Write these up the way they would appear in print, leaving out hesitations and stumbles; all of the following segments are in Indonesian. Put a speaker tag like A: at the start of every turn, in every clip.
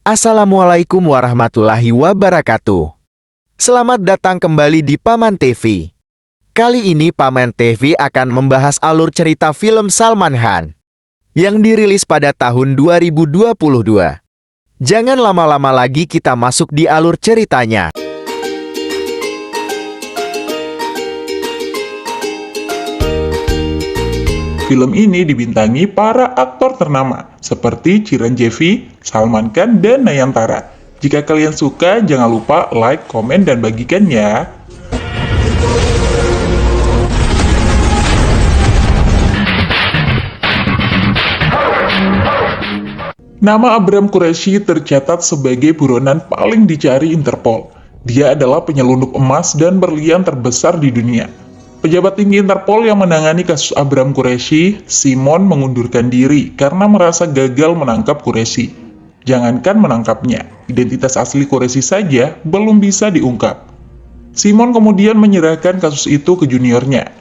A: Assalamualaikum warahmatullahi wabarakatuh. Selamat datang kembali di Paman TV. Kali ini Paman TV akan membahas alur cerita film Salman Khan yang dirilis pada tahun 2022. Jangan lama-lama lagi, kita masuk di alur ceritanya.
B: Film ini dibintangi para aktor ternama seperti Chiranjeevi, Salman Khan, dan Nayantara. Jika kalian suka, jangan lupa like, komen, dan bagikan ya. Nama Abram Qureshi tercatat sebagai buronan paling dicari Interpol. Dia adalah penyelundup emas dan berlian terbesar di dunia. Pejabat tinggi Interpol yang menangani kasus Abram Qureshi, Simon, mengundurkan diri karena merasa gagal menangkap Qureshi. Jangankan menangkapnya, identitas asli Qureshi saja belum bisa diungkap. Simon kemudian menyerahkan kasus itu ke juniornya.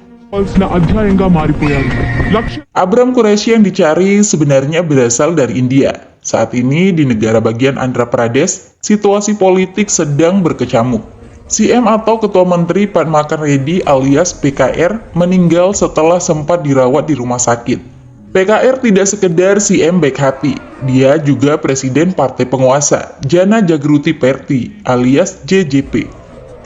B: Abram Qureshi yang dicari sebenarnya berasal dari India. Saat ini di negara bagian Andhra Pradesh, situasi politik sedang berkecamuk. CM atau Ketua Menteri Padmakar Reddy alias PKR meninggal setelah sempat dirawat di rumah sakit. PKR tidak sekedar CM baik hati, dia juga Presiden Partai Penguasa, Jana Jagruti Perti alias JJP.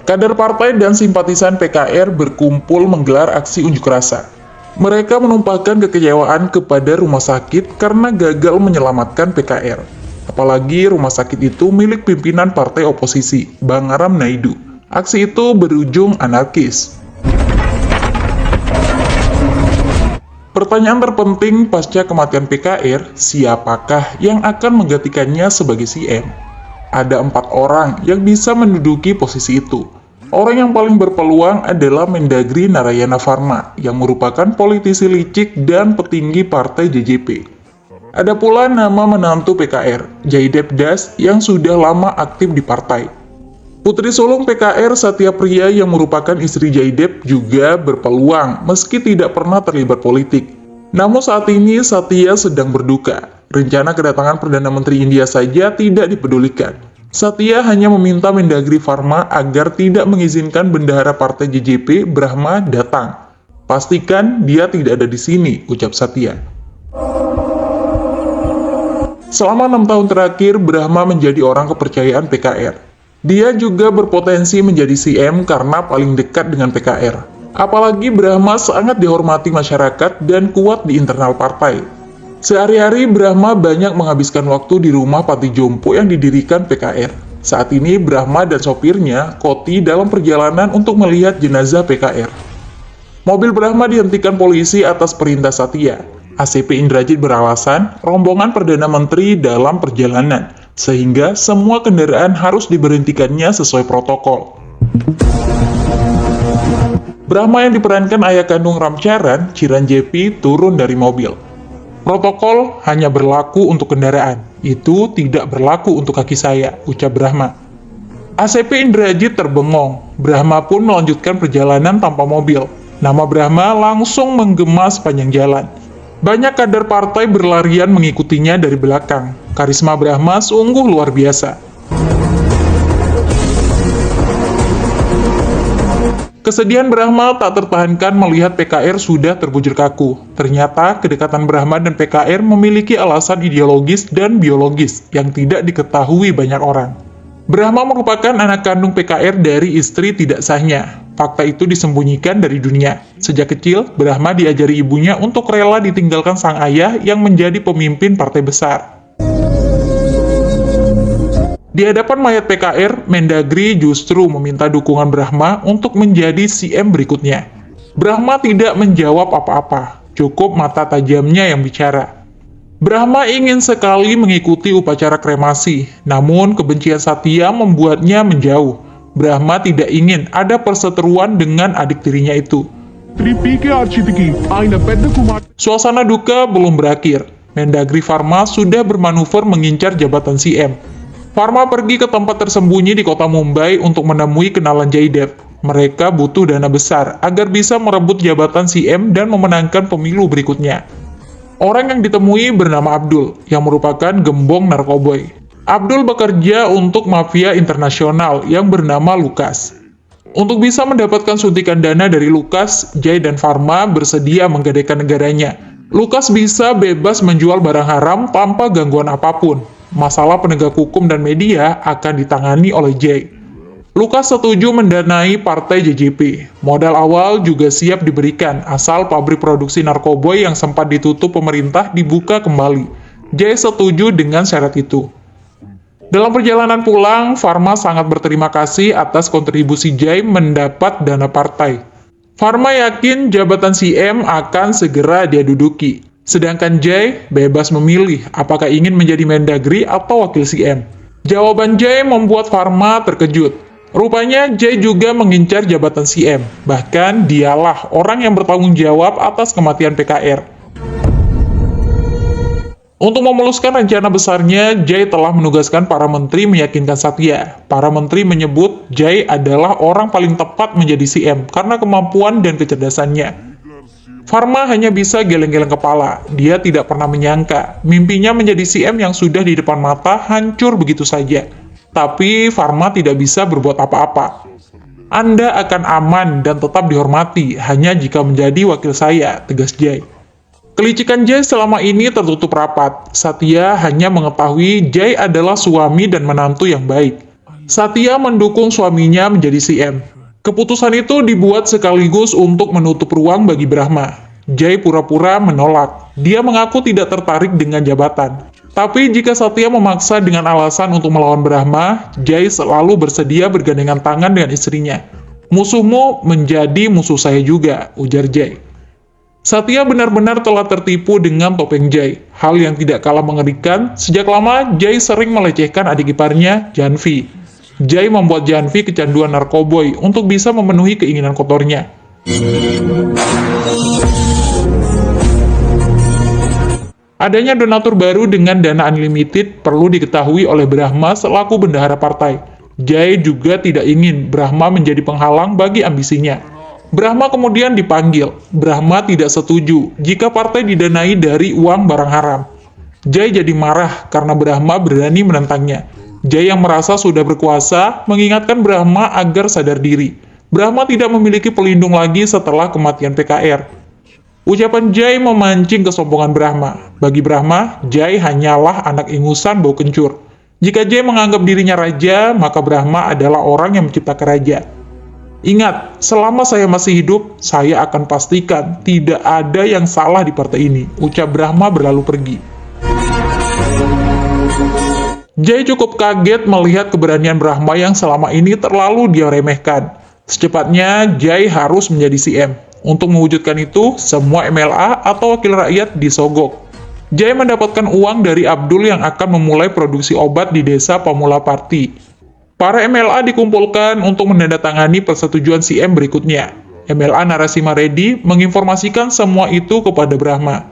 B: Kader partai dan simpatisan PKR berkumpul menggelar aksi unjuk rasa. Mereka menumpahkan kekecewaan kepada rumah sakit karena gagal menyelamatkan PKR. Apalagi rumah sakit itu milik pimpinan partai oposisi, Bangaram Naidu. Aksi itu berujung anarkis. Pertanyaan terpenting pasca kematian PKR, siapakah yang akan menggantikannya sebagai CM? Ada 4 orang yang bisa menduduki posisi itu. Orang yang paling berpeluang adalah Mendagri Narayana Pharma, yang merupakan politisi licik dan petinggi partai JJP. Ada pula nama menantu PKR, Jaidev Das, yang sudah lama aktif di partai. Putri sulung PKR, Satya Priya, yang merupakan istri Jaidev, juga berpeluang meski tidak pernah terlibat politik. Namun saat ini Satya sedang berduka. Rencana kedatangan Perdana Menteri India saja tidak dipedulikan. Satya hanya meminta Mendagri Pharma agar tidak mengizinkan bendahara partai JJP, Brahma, datang. Pastikan dia tidak ada di sini, ucap Satya. Selama 6 tahun terakhir, Brahma menjadi orang kepercayaan PKR. Dia juga berpotensi menjadi CM karena paling dekat dengan PKR. Apalagi Brahma sangat dihormati masyarakat dan kuat di internal partai. Sehari-hari Brahma banyak menghabiskan waktu di rumah panti jompo yang didirikan PKR. Saat ini Brahma dan sopirnya, Koti, dalam perjalanan untuk melihat jenazah PKR. Mobil Brahma dihentikan polisi atas perintah Satya. ACP Indrajit beralasan rombongan Perdana Menteri dalam perjalanan, sehingga semua kendaraan harus diberhentikannya sesuai protokol. Brahma yang diperankan ayah kandung Ram Charan, Chiranjeevi, turun dari mobil. Protokol hanya berlaku untuk kendaraan, itu tidak berlaku untuk kaki saya, ucap Brahma. ACP Indrajit terbengong, Brahma pun melanjutkan perjalanan tanpa mobil. Nama Brahma langsung menggema sepanjang jalan. Banyak kader partai berlarian mengikutinya dari belakang. Karisma Brahma sungguh luar biasa. Kesedihan Brahma tak tertahankan melihat PKR sudah terbujur kaku. Ternyata kedekatan Brahma dan PKR memiliki alasan ideologis dan biologis yang tidak diketahui banyak orang. Brahma merupakan anak kandung PKR dari istri tidak sahnya. Fakta itu disembunyikan dari dunia. Sejak kecil, Brahma diajari ibunya untuk rela ditinggalkan sang ayah yang menjadi pemimpin partai besar. Di hadapan mayat PKR, Mendagri justru meminta dukungan Brahma untuk menjadi CM berikutnya. Brahma tidak menjawab apa-apa, cukup mata tajamnya yang bicara. Brahma ingin sekali mengikuti upacara kremasi, namun kebencian Satya membuatnya menjauh. Brahma tidak ingin ada perseteruan dengan adik tirinya itu. Suasana duka belum berakhir. Mendagri Pharma sudah bermanuver mengincar jabatan CM. Pharma pergi ke tempat tersembunyi di kota Mumbai untuk menemui kenalan Jaidev. Mereka butuh dana besar agar bisa merebut jabatan CM dan memenangkan pemilu berikutnya. Orang yang ditemui bernama Abdul, yang merupakan gembong narkoboy. Abdul bekerja untuk mafia internasional yang bernama Lukas. Untuk bisa mendapatkan suntikan dana dari Lukas, Jay dan Pharma bersedia menggadaikan negaranya. Lukas bisa bebas menjual barang haram tanpa gangguan apapun. Masalah penegak hukum dan media akan ditangani oleh Jay. Lukas setuju mendanai partai JJP. Modal awal juga siap diberikan, asal pabrik produksi narkoboy yang sempat ditutup pemerintah dibuka kembali. Jay setuju dengan syarat itu. Dalam perjalanan pulang, Pharma sangat berterima kasih atas kontribusi Jay mendapat dana partai. Pharma yakin jabatan CM akan segera dia duduki. Sedangkan Jay bebas memilih apakah ingin menjadi Mendagri atau wakil CM. Jawaban Jay membuat Pharma terkejut. Rupanya Jay juga mengincar jabatan CM. Bahkan dialah orang yang bertanggung jawab atas kematian PKR. Untuk memuluskan rencana besarnya, Jay telah menugaskan para menteri meyakinkan Satya. Para menteri menyebut Jay adalah orang paling tepat menjadi CM karena kemampuan dan kecerdasannya. Pharma hanya bisa geleng-geleng kepala. Dia tidak pernah menyangka mimpinya menjadi CM yang sudah di depan mata hancur begitu saja. Tapi Pharma tidak bisa berbuat apa-apa. Anda akan aman dan tetap dihormati hanya jika menjadi wakil saya, tegas Jay. Kelicikan Jay selama ini tertutup rapat. Satya hanya mengetahui Jay adalah suami dan menantu yang baik. Satya mendukung suaminya menjadi CM. Keputusan itu dibuat sekaligus untuk menutup ruang bagi Brahma. Jay pura-pura menolak. Dia mengaku tidak tertarik dengan jabatan. Tapi jika Satya memaksa dengan alasan untuk melawan Brahma, Jay selalu bersedia bergandengan tangan dengan istrinya. Musuhmu menjadi musuh saya juga, ujar Jay. Satya benar-benar telah tertipu dengan topeng Jay. Hal yang tidak kalah mengerikan, sejak lama Jay sering melecehkan adik iparnya, Janvi. Jay membuat Janvi kecanduan narkoboy untuk bisa memenuhi keinginan kotornya. Adanya donatur baru dengan dana unlimited perlu diketahui oleh Brahma selaku bendahara partai. Jay juga tidak ingin Brahma menjadi penghalang bagi ambisinya. Brahma kemudian dipanggil. Brahma tidak setuju jika partai didanai dari uang barang haram. Jay jadi marah karena Brahma berani menentangnya. Jay yang merasa sudah berkuasa mengingatkan Brahma agar sadar diri. Brahma tidak memiliki pelindung lagi setelah kematian PKR. Ucapan Jay memancing kesombongan Brahma. Bagi Brahma, Jay hanyalah anak ingusan bau kencur. Jika Jay menganggap dirinya raja, maka Brahma adalah orang yang menciptakan raja. Ingat, selama saya masih hidup, saya akan pastikan tidak ada yang salah di partai ini, ucap Brahma berlalu pergi. Jay cukup kaget melihat keberanian Brahma yang selama ini terlalu dia remehkan. Secepatnya, Jay harus menjadi CM. Untuk mewujudkan itu, semua MLA atau wakil rakyat disogok. Jay mendapatkan uang dari Abdul yang akan memulai produksi obat di desa Pamula Party. Para MLA dikumpulkan untuk menandatangani persetujuan CM berikutnya. MLA Narasimha Reddy menginformasikan semua itu kepada Brahma.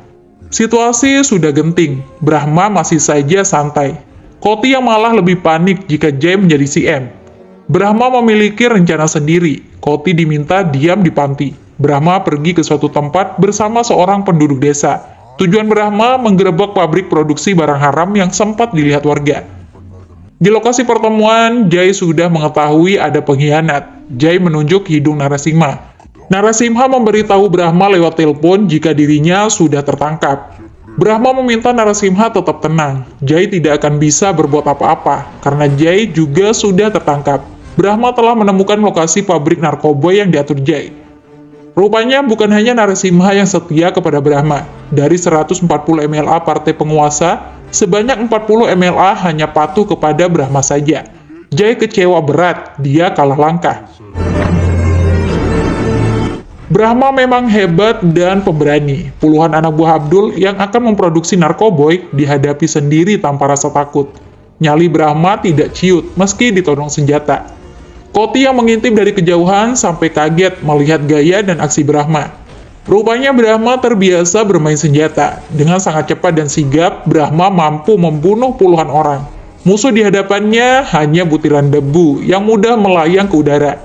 B: Situasi sudah genting, Brahma masih saja santai. Koti yang malah lebih panik jika Jay menjadi CM. Brahma memiliki rencana sendiri. Koti diminta diam di panti. Brahma pergi ke suatu tempat bersama seorang penduduk desa. Tujuan Brahma menggerebek pabrik produksi barang haram yang sempat dilihat warga. Di lokasi pertemuan, Jay sudah mengetahui ada pengkhianat. Jay menunjuk hidung Narasimha. Narasimha memberitahu Brahma lewat telepon jika dirinya sudah tertangkap. Brahma meminta Narasimha tetap tenang. Jay tidak akan bisa berbuat apa-apa, karena Jay juga sudah tertangkap. Brahma telah menemukan lokasi pabrik narkoboy yang diatur Jay. Rupanya bukan hanya Narasimha yang setia kepada Brahma. Dari 140 MLA partai penguasa, sebanyak 40 MLA hanya patuh kepada Brahma saja. Jay kecewa berat, dia kalah langkah. Brahma memang hebat dan pemberani. Puluhan anak buah Abdul yang akan memproduksi narkoboy dihadapi sendiri tanpa rasa takut. Nyali Brahma tidak ciut meski ditodong senjata. Koti yang mengintip dari kejauhan sampai kaget melihat gaya dan aksi Brahma. Rupanya Brahma terbiasa bermain senjata. Dengan sangat cepat dan sigap, Brahma mampu membunuh puluhan orang. Musuh di hadapannya hanya butiran debu yang mudah melayang ke udara.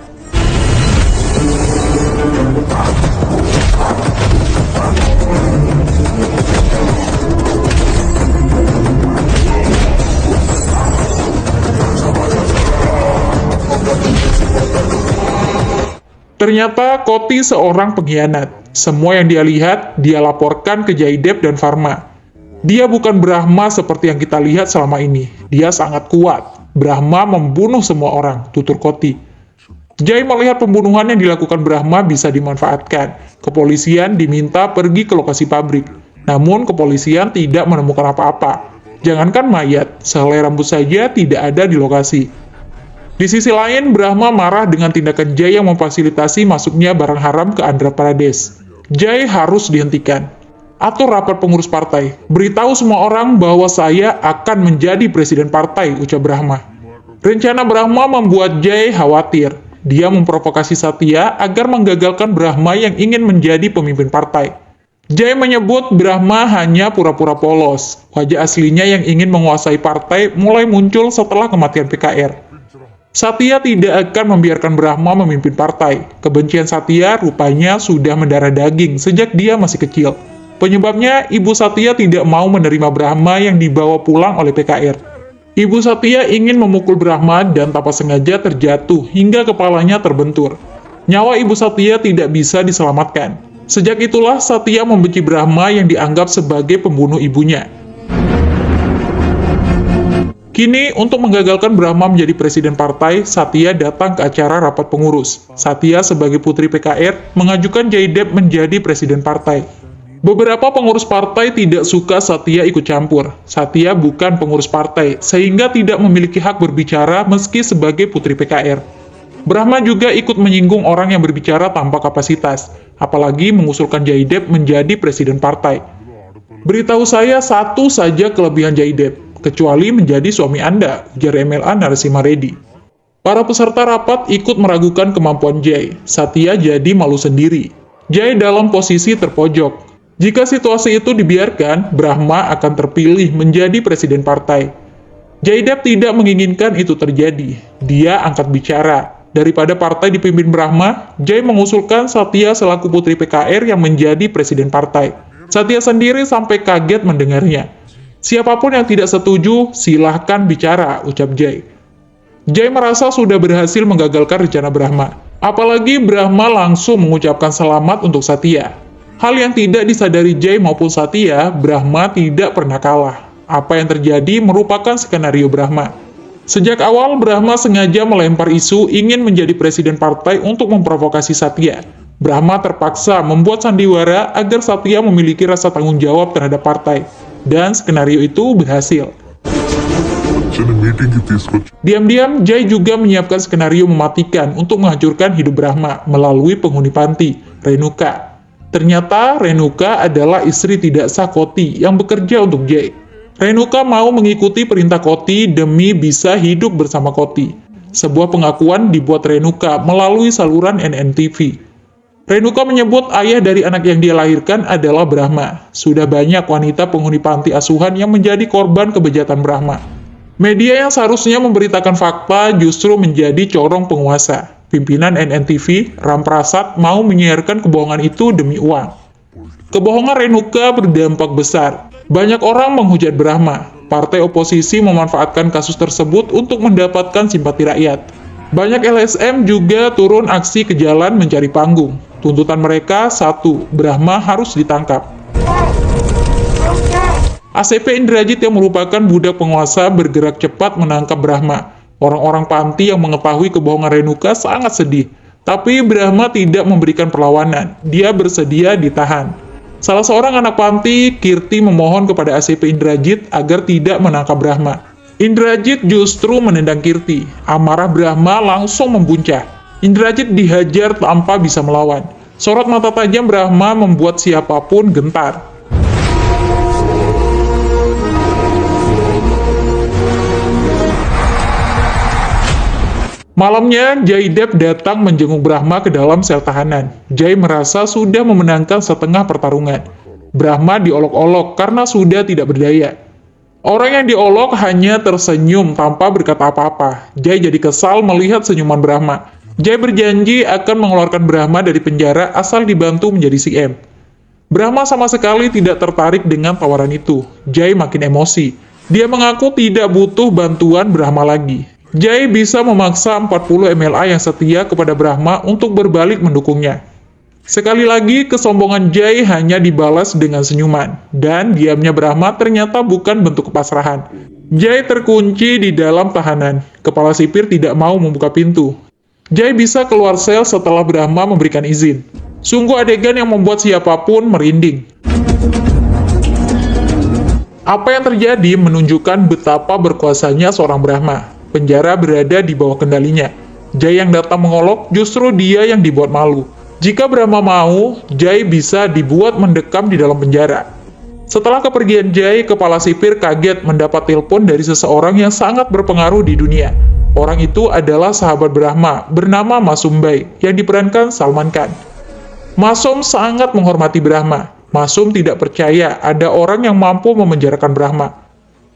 B: Ternyata Koti seorang pengkhianat. Semua yang dia lihat, dia laporkan ke Jaidev dan Varma. Dia bukan Brahma seperti yang kita lihat selama ini. Dia sangat kuat. Brahma membunuh semua orang, tutur Koti. Jai melihat pembunuhan yang dilakukan Brahma bisa dimanfaatkan. Kepolisian diminta pergi ke lokasi pabrik. Namun kepolisian tidak menemukan apa-apa. Jangankan mayat, sehelai rambut saja tidak ada di lokasi. Di sisi lain, Brahma marah dengan tindakan Jai yang memfasilitasi masuknya barang haram ke Andhra Pradesh. Jai harus dihentikan. Atur rapat pengurus partai. Beritahu semua orang bahwa saya akan menjadi presiden partai, ucap Brahma. Rencana Brahma membuat Jai khawatir. Dia memprovokasi Satya agar menggagalkan Brahma yang ingin menjadi pemimpin partai. Jai menyebut Brahma hanya pura-pura polos. Wajah aslinya yang ingin menguasai partai mulai muncul setelah kematian PKR. Satya tidak akan membiarkan Brahma memimpin partai. Kebencian Satya rupanya sudah mendarah daging sejak dia masih kecil. Penyebabnya, ibu Satya tidak mau menerima Brahma yang dibawa pulang oleh PKR. Ibu Satya ingin memukul Brahma dan tanpa sengaja terjatuh hingga kepalanya terbentur. Nyawa ibu Satya tidak bisa diselamatkan. Sejak itulah Satya membenci Brahma yang dianggap sebagai pembunuh ibunya. Kini, untuk menggagalkan Brahma menjadi presiden partai, Satya datang ke acara rapat pengurus. Satya sebagai putri PKR mengajukan Jaidev menjadi presiden partai. Beberapa pengurus partai tidak suka Satya ikut campur. Satya bukan pengurus partai, sehingga tidak memiliki hak berbicara meski sebagai putri PKR. Brahma juga ikut menyinggung orang yang berbicara tanpa kapasitas, apalagi mengusulkan Jaidev menjadi presiden partai. Beritahu saya satu saja kelebihan Jaidev, kecuali menjadi suami Anda, ujar MLA Narasimha Reddy. Para peserta rapat ikut meragukan kemampuan Jai. Satya jadi malu sendiri. Jai dalam posisi terpojok. Jika situasi itu dibiarkan, Brahma akan terpilih menjadi presiden partai. Jaidev tidak menginginkan itu terjadi. Dia angkat bicara. Daripada partai dipimpin Brahma, Jai mengusulkan Satya selaku putri PKR yang menjadi presiden partai. Satya sendiri sampai kaget mendengarnya. Siapapun yang tidak setuju, silahkan bicara, ucap Jai. Jai merasa sudah berhasil menggagalkan rencana Brahma. Apalagi Brahma langsung mengucapkan selamat untuk Satya. Hal yang tidak disadari Jai maupun Satya, Brahma tidak pernah kalah. Apa yang terjadi merupakan skenario Brahma. Sejak awal, Brahma sengaja melempar isu ingin menjadi presiden partai untuk memprovokasi Satya. Brahma terpaksa membuat sandiwara agar Satya memiliki rasa tanggung jawab terhadap partai. Dan skenario itu berhasil. Diam-diam, Jai juga menyiapkan skenario mematikan untuk menghancurkan hidup Brahma melalui penghuni panti, Renuka. Ternyata Renuka adalah istri tidak sah Koti yang bekerja untuk Jai. Renuka mau mengikuti perintah Koti demi bisa hidup bersama Koti. Sebuah pengakuan dibuat Renuka melalui saluran NNTV. Renuka menyebut ayah dari anak yang dia lahirkan adalah Brahma. Sudah banyak wanita penghuni panti asuhan yang menjadi korban kebejatan Brahma. Media yang seharusnya memberitakan fakta justru menjadi corong penguasa. Pimpinan NNTV, Ramprasad, mau menyiarkan kebohongan itu demi uang. Kebohongan Renuka berdampak besar. Banyak orang menghujat Brahma. Partai oposisi memanfaatkan kasus tersebut untuk mendapatkan simpati rakyat. Banyak LSM juga turun aksi ke jalan mencari panggung. Tuntutan mereka, satu, Brahma harus ditangkap. ACP Indrajit yang merupakan budak penguasa bergerak cepat menangkap Brahma. Orang-orang panti yang mengetahui kebohongan Renuka sangat sedih. Tapi Brahma tidak memberikan perlawanan. Dia bersedia ditahan. Salah seorang anak panti, Kirti, memohon kepada ACP Indrajit agar tidak menangkap Brahma. Indrajit justru menendang Kirti. Amarah Brahma langsung membuncah. Indrajit dihajar tanpa bisa melawan. Sorot mata tajam Brahma membuat siapapun gentar. Malamnya, Jaidev datang menjenguk Brahma ke dalam sel tahanan. Jai merasa sudah memenangkan setengah pertarungan. Brahma diolok-olok karena sudah tidak berdaya. Orang yang diolok hanya tersenyum tanpa berkata apa-apa. Jai jadi kesal melihat senyuman Brahma. Jai berjanji akan mengeluarkan Brahma dari penjara asal dibantu menjadi CM. Brahma sama sekali tidak tertarik dengan tawaran itu. Jai makin emosi. Dia mengaku tidak butuh bantuan Brahma lagi. Jai bisa memaksa 40 MLA yang setia kepada Brahma untuk berbalik mendukungnya. Sekali lagi, kesombongan Jai hanya dibalas dengan senyuman, dan diamnya Brahma ternyata bukan bentuk kepasrahan. Jai terkunci di dalam tahanan. Kepala sipir tidak mau membuka pintu. Jai bisa keluar sel setelah Brahma memberikan izin. Sungguh adegan yang membuat siapapun merinding. Apa yang terjadi menunjukkan betapa berkuasanya seorang Brahma. Penjara berada di bawah kendalinya. Jai yang datang mengolok, justru dia yang dibuat malu. Jika Brahma mau, Jai bisa dibuat mendekam di dalam penjara. Setelah kepergian Jai, kepala sipir kaget mendapat telepon dari seseorang yang sangat berpengaruh di dunia. Orang itu adalah sahabat Brahma, bernama Masumbai, yang diperankan Salman Khan. Masum sangat menghormati Brahma. Masum tidak percaya ada orang yang mampu memenjarakan Brahma.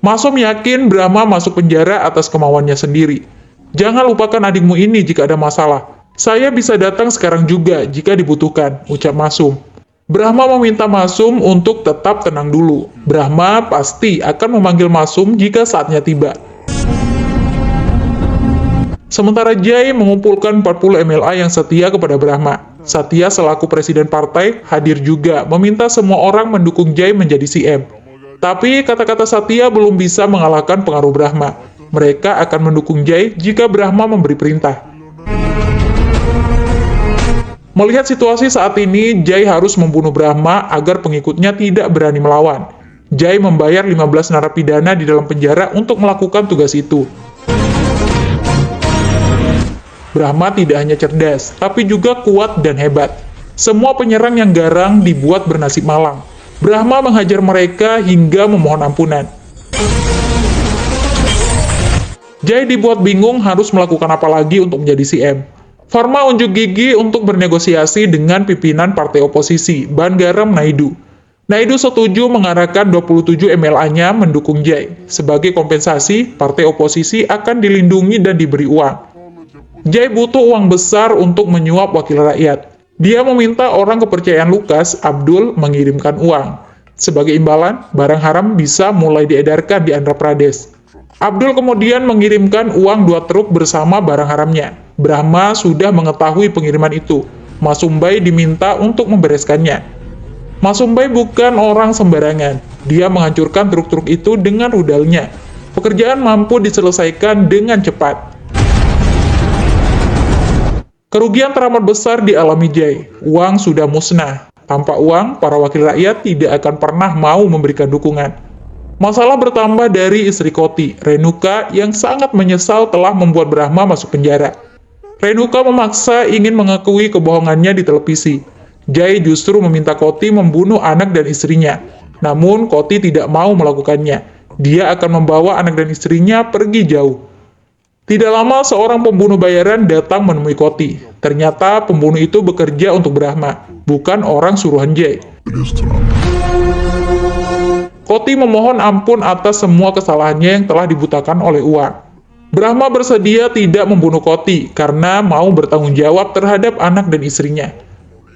B: Masum yakin Brahma masuk penjara atas kemauannya sendiri. Jangan lupakan adikmu ini jika ada masalah. Saya bisa datang sekarang juga jika dibutuhkan, ucap Masum. Brahma meminta Masum untuk tetap tenang dulu. Brahma pasti akan memanggil Masum jika saatnya tiba. Sementara Jai mengumpulkan 40 MLA yang setia kepada Brahma. Satya selaku presiden partai hadir juga meminta semua orang mendukung Jai menjadi CM. Tapi kata-kata Satya belum bisa mengalahkan pengaruh Brahma. Mereka akan mendukung Jai jika Brahma memberi perintah. Melihat situasi saat ini, Jai harus membunuh Brahma agar pengikutnya tidak berani melawan. Jai membayar 15 narapidana di dalam penjara untuk melakukan tugas itu. Brahma tidak hanya cerdas, tapi juga kuat dan hebat. Semua penyerang yang garang dibuat bernasib malang. Brahma menghajar mereka hingga memohon ampunan. Jai dibuat bingung harus melakukan apa lagi untuk menjadi CM. Varma unjuk gigi untuk bernegosiasi dengan pimpinan partai oposisi, Bangaram Naidu. Naidu setuju mengarahkan 27 MLA-nya mendukung Jai. Sebagai kompensasi, partai oposisi akan dilindungi dan diberi uang. Jai butuh uang besar untuk menyuap wakil rakyat. Dia meminta orang kepercayaan Lukas, Abdul, mengirimkan uang. Sebagai imbalan, barang haram bisa mulai diedarkan di Andhra Pradesh. Abdul kemudian mengirimkan uang 2 truk bersama barang haramnya. Brahma sudah mengetahui pengiriman itu. Masumbai diminta untuk membereskannya. Masumbai bukan orang sembarangan. Dia menghancurkan truk-truk itu dengan rudalnya. Pekerjaan mampu diselesaikan dengan cepat. Kerugian teramat besar dialami Jai. Uang sudah musnah. Tanpa uang, para wakil rakyat tidak akan pernah mau memberikan dukungan. Masalah bertambah dari istri Koti, Renuka, yang sangat menyesal telah membuat Brahma masuk penjara. Renuka memaksa ingin mengakui kebohongannya di televisi. Jai justru meminta Koti membunuh anak dan istrinya. Namun, Koti tidak mau melakukannya. Dia akan membawa anak dan istrinya pergi jauh. Tidak lama, seorang pembunuh bayaran datang menemui Koti. Ternyata pembunuh itu bekerja untuk Brahma, bukan orang suruhan Jai. Koti memohon ampun atas semua kesalahannya yang telah dibutakan oleh uang. Brahma bersedia tidak membunuh Koti karena mau bertanggung jawab terhadap anak dan istrinya.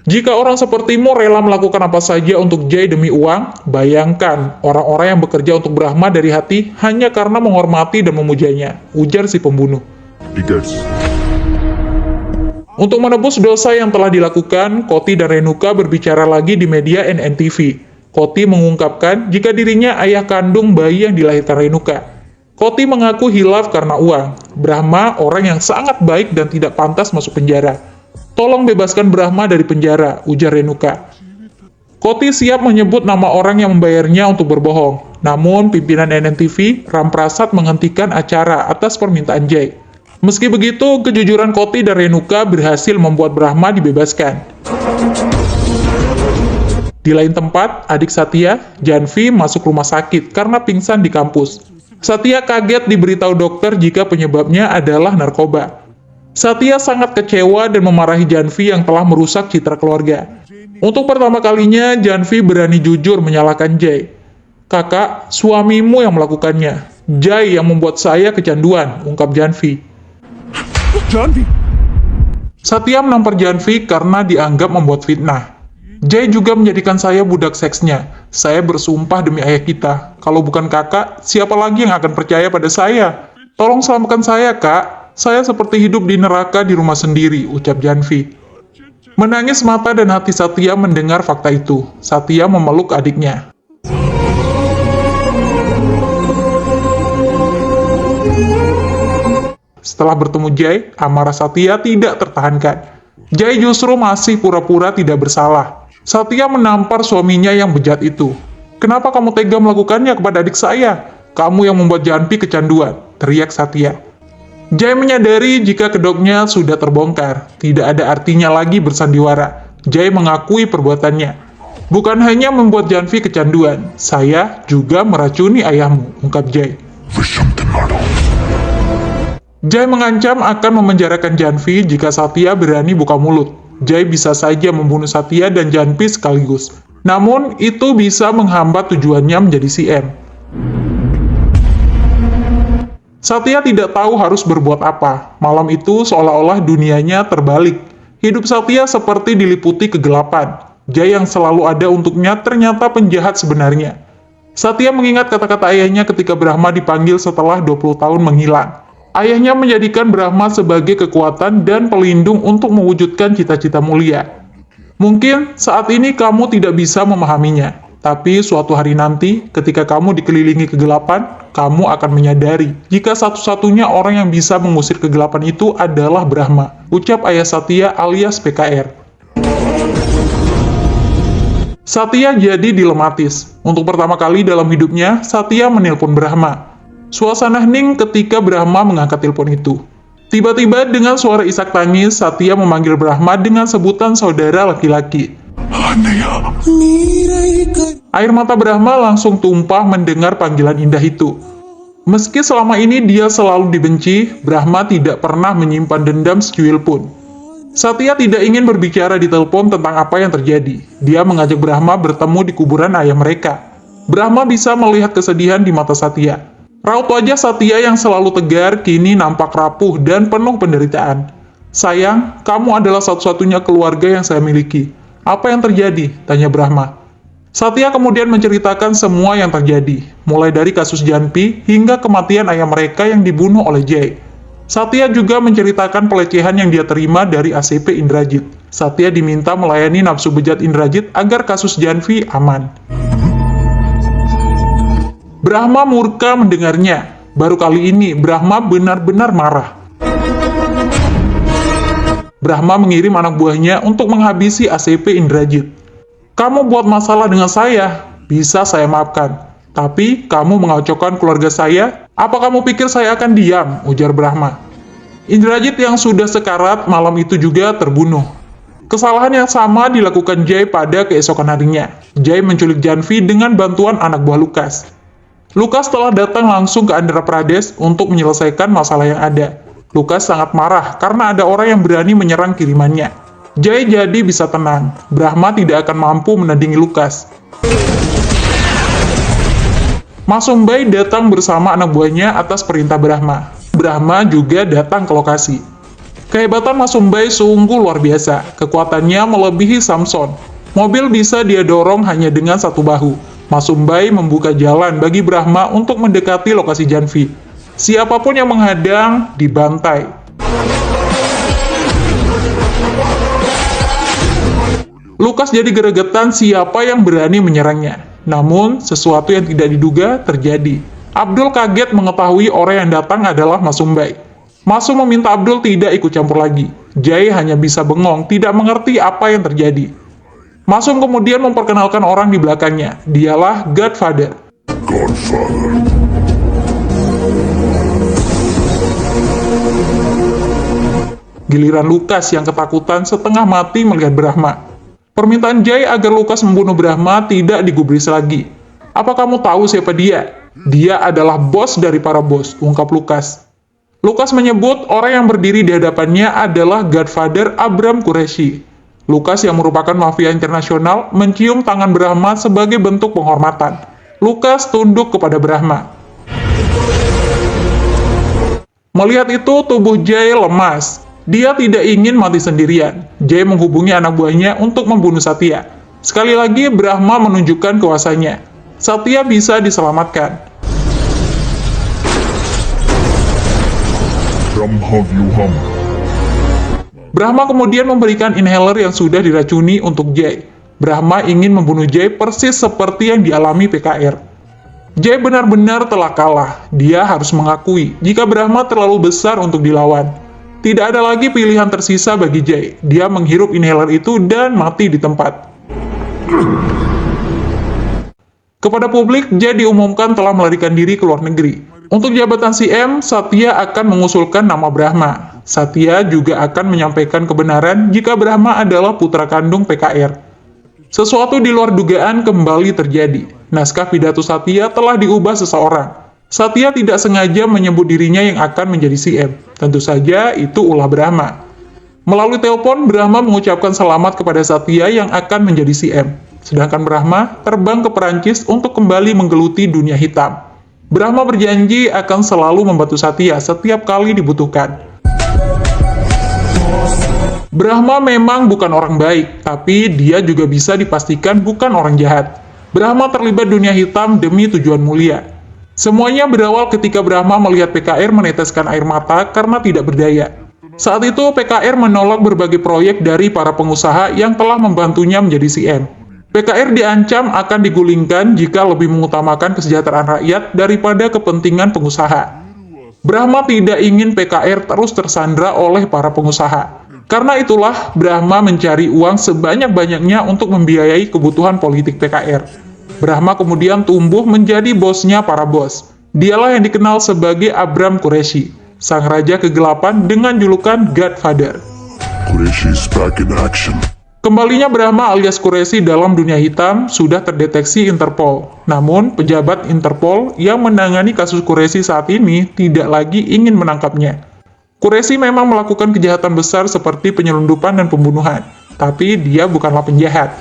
B: Jika orang sepertimu rela melakukan apa saja untuk Jai demi uang, bayangkan orang-orang yang bekerja untuk Brahma dari hati hanya karena menghormati dan memujanya, ujar si pembunuh. Untuk menebus dosa yang telah dilakukan, Koti dan Renuka berbicara lagi di media NNTV. Koti mengungkapkan jika dirinya ayah kandung bayi yang dilahirkan Renuka. Koti mengaku hilaf karena uang. Brahma orang yang sangat baik dan tidak pantas masuk penjara. Tolong bebaskan Brahma dari penjara, ujar Renuka. Koti siap menyebut nama orang yang membayarnya untuk berbohong. Namun, pimpinan NNTV, Ramprasad menghentikan acara atas permintaan Jai. Meski begitu, kejujuran Koti dan Renuka berhasil membuat Brahma dibebaskan. Di lain tempat, adik Satya, Janvi, masuk rumah sakit karena pingsan di kampus. Satya kaget diberitahu dokter jika penyebabnya adalah narkoba. Satya sangat kecewa dan memarahi Janvi yang telah merusak citra keluarga. Untuk pertama kalinya, Janvi berani jujur menyalahkan Jai. Kakak, suamimu yang melakukannya. Jai yang membuat saya kecanduan, ungkap Janvi. Satya menampar Janvi karena dianggap membuat fitnah. Jai juga menjadikan saya budak seksnya. Saya bersumpah demi ayah kita, kalau bukan kakak, siapa lagi yang akan percaya pada saya? Tolong selamatkan saya, Kak. Saya seperti hidup di neraka di rumah sendiri, ucap Janvi. Menangis mata dan hati Satya mendengar fakta itu. Satya memeluk adiknya. Setelah bertemu Jai, amarah Satya tidak tertahankan. Jai justru masih pura-pura tidak bersalah. Satya menampar suaminya yang bejat itu. "Kenapa kamu tega melakukannya kepada adik saya? Kamu yang membuat Janvi kecanduan," teriak Satya. Jai menyadari jika kedoknya sudah terbongkar. Tidak ada artinya lagi bersandiwara. Jai mengakui perbuatannya. "Bukan hanya membuat Janvi kecanduan, saya juga meracuni ayahmu," ungkap Jai. Jai mengancam akan memenjarakan Janvi jika Satya berani buka mulut. Jai bisa saja membunuh Satya dan Janvi sekaligus. Namun, itu bisa menghambat tujuannya menjadi CM. Satya tidak tahu harus berbuat apa. Malam itu seolah-olah dunianya terbalik. Hidup Satya seperti diliputi kegelapan. Jai yang selalu ada untuknya ternyata penjahat sebenarnya. Satya mengingat kata-kata ayahnya ketika Brahma dipanggil setelah 20 tahun menghilang. Ayahnya menjadikan Brahma sebagai kekuatan dan pelindung untuk mewujudkan cita-cita mulia. Mungkin saat ini kamu tidak bisa memahaminya, tapi suatu hari nanti ketika kamu dikelilingi kegelapan, kamu akan menyadari jika satu-satunya orang yang bisa mengusir kegelapan itu adalah Brahma, ucap ayah Satya alias PKR. Satya jadi dilematis. Untuk pertama kali dalam hidupnya, Satya menelpon Brahma. Suasana hening ketika Brahma mengangkat telepon itu. Tiba-tiba dengan suara isak tangis, Satya memanggil Brahma dengan sebutan saudara laki-laki. Air mata Brahma langsung tumpah mendengar panggilan indah itu. Meski selama ini dia selalu dibenci, Brahma tidak pernah menyimpan dendam secuil pun. Satya tidak ingin berbicara di telepon tentang apa yang terjadi. Dia mengajak Brahma bertemu di kuburan ayah mereka. Brahma bisa melihat kesedihan di mata Satya. Raut wajah Satya yang selalu tegar kini nampak rapuh dan penuh penderitaan. "Sayang, kamu adalah satu-satunya keluarga yang saya miliki. Apa yang terjadi?" tanya Brahma. Satya kemudian menceritakan semua yang terjadi, mulai dari kasus Janvi hingga kematian ayah mereka yang dibunuh oleh Jai. Satya juga menceritakan pelecehan yang dia terima dari ACP Indrajit. Satya diminta melayani nafsu bejat Indrajit agar kasus Janvi aman. Brahma murka mendengarnya. Baru kali ini Brahma benar-benar marah. Brahma mengirim anak buahnya untuk menghabisi ACP Indrajit. "Kamu buat masalah dengan saya, bisa saya maafkan. Tapi kamu mengacaukan keluarga saya, apa kamu pikir saya akan diam?" ujar Brahma. Indrajit yang sudah sekarat malam itu juga terbunuh. Kesalahan yang sama dilakukan Jai pada keesokan harinya. Jai menculik Janvi dengan bantuan anak buah Lukas. Lukas telah datang langsung ke Andhra Pradesh untuk menyelesaikan masalah yang ada. Lukas sangat marah karena ada orang yang berani menyerang kirimannya. Jai jadi bisa tenang. Brahma tidak akan mampu menandingi Lukas. Masumbai datang bersama anak buahnya atas perintah Brahma. Brahma juga datang ke lokasi. Kehebatan Masumbai sungguh luar biasa. Kekuatannya melebihi Samson. Mobil bisa dia dorong hanya dengan satu bahu. Masumbai membuka jalan bagi Brahma untuk mendekati lokasi Janvi. Siapapun yang menghadang, dibantai. Lukas jadi gregetan siapa yang berani menyerangnya. Namun, sesuatu yang tidak diduga terjadi. Abdul kaget mengetahui orang yang datang adalah Masumbai. Masum meminta Abdul tidak ikut campur lagi. Jai hanya bisa bengong, tidak mengerti apa yang terjadi. Masum kemudian memperkenalkan orang di belakangnya. Dialah Godfather. Giliran Lukas yang ketakutan setengah mati melihat Brahma. Permintaan Jai agar Lukas membunuh Brahma tidak digubris lagi. "Apa kamu tahu siapa dia?" "Dia adalah bos dari para bos," ungkap Lukas. Lukas menyebut orang yang berdiri di hadapannya adalah Godfather Abram Qureshi. Lukas yang merupakan mafia internasional mencium tangan Brahma sebagai bentuk penghormatan. Lukas tunduk kepada Brahma. Melihat itu, tubuh Jai lemas. Dia tidak ingin mati sendirian. Jai menghubungi anak buahnya untuk membunuh Satya. Sekali lagi, Brahma menunjukkan kuasanya. Satya bisa diselamatkan. Brahma kemudian memberikan inhaler yang sudah diracuni untuk Jay. Brahma ingin membunuh Jay persis seperti yang dialami PKR. Jay benar-benar telah kalah. Dia harus mengakui jika Brahma terlalu besar untuk dilawan. Tidak ada lagi pilihan tersisa bagi Jay. Dia menghirup inhaler itu dan mati di tempat. Kepada publik, Jay diumumkan telah melarikan diri ke luar negeri. Untuk jabatan CM, Satya akan mengusulkan nama Brahma. Satya juga akan menyampaikan kebenaran jika Brahma adalah putra kandung PKR. Sesuatu di luar dugaan kembali terjadi. Naskah pidato Satya telah diubah seseorang. Satya tidak sengaja menyebut dirinya yang akan menjadi CM. Tentu saja itu ulah Brahma. Melalui telepon, Brahma mengucapkan selamat kepada Satya yang akan menjadi CM. Sedangkan Brahma terbang ke Perancis untuk kembali menggeluti dunia hitam. Brahma berjanji akan selalu membantu Satya setiap kali dibutuhkan. Brahma memang bukan orang baik, tapi dia juga bisa dipastikan bukan orang jahat. Brahma terlibat dunia hitam demi tujuan mulia. Semuanya berawal ketika Brahma melihat PKR meneteskan air mata karena tidak berdaya. Saat itu PKR menolak berbagai proyek dari para pengusaha yang telah membantunya menjadi CM. PKR diancam akan digulingkan jika lebih mengutamakan kesejahteraan rakyat daripada kepentingan pengusaha. Brahma tidak ingin PKR terus tersandra oleh para pengusaha. Karena itulah, Brahma mencari uang sebanyak-banyaknya untuk membiayai kebutuhan politik PKR. Brahma kemudian tumbuh menjadi bosnya para bos. Dialah yang dikenal sebagai Abram Qureshi, sang raja kegelapan dengan julukan Godfather.
C: Qureshi's back in action.
B: Kembalinya Brahma alias Qureshi dalam dunia hitam sudah terdeteksi Interpol. Namun, pejabat Interpol yang menangani kasus Qureshi saat ini tidak lagi ingin menangkapnya. Qureshi memang melakukan kejahatan besar seperti penyelundupan dan pembunuhan, tapi dia bukanlah penjahat.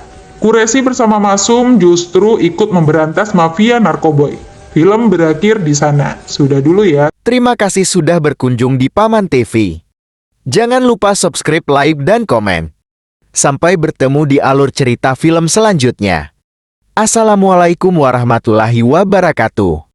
B: Qureshi bersama Masum justru ikut memberantas mafia narkoboy. Film berakhir di sana. Sudah dulu ya.
A: Terima kasih sudah berkunjung di Paman TV. Jangan lupa subscribe, like, dan komen. Sampai bertemu di alur cerita film selanjutnya. Assalamualaikum warahmatullahi wabarakatuh.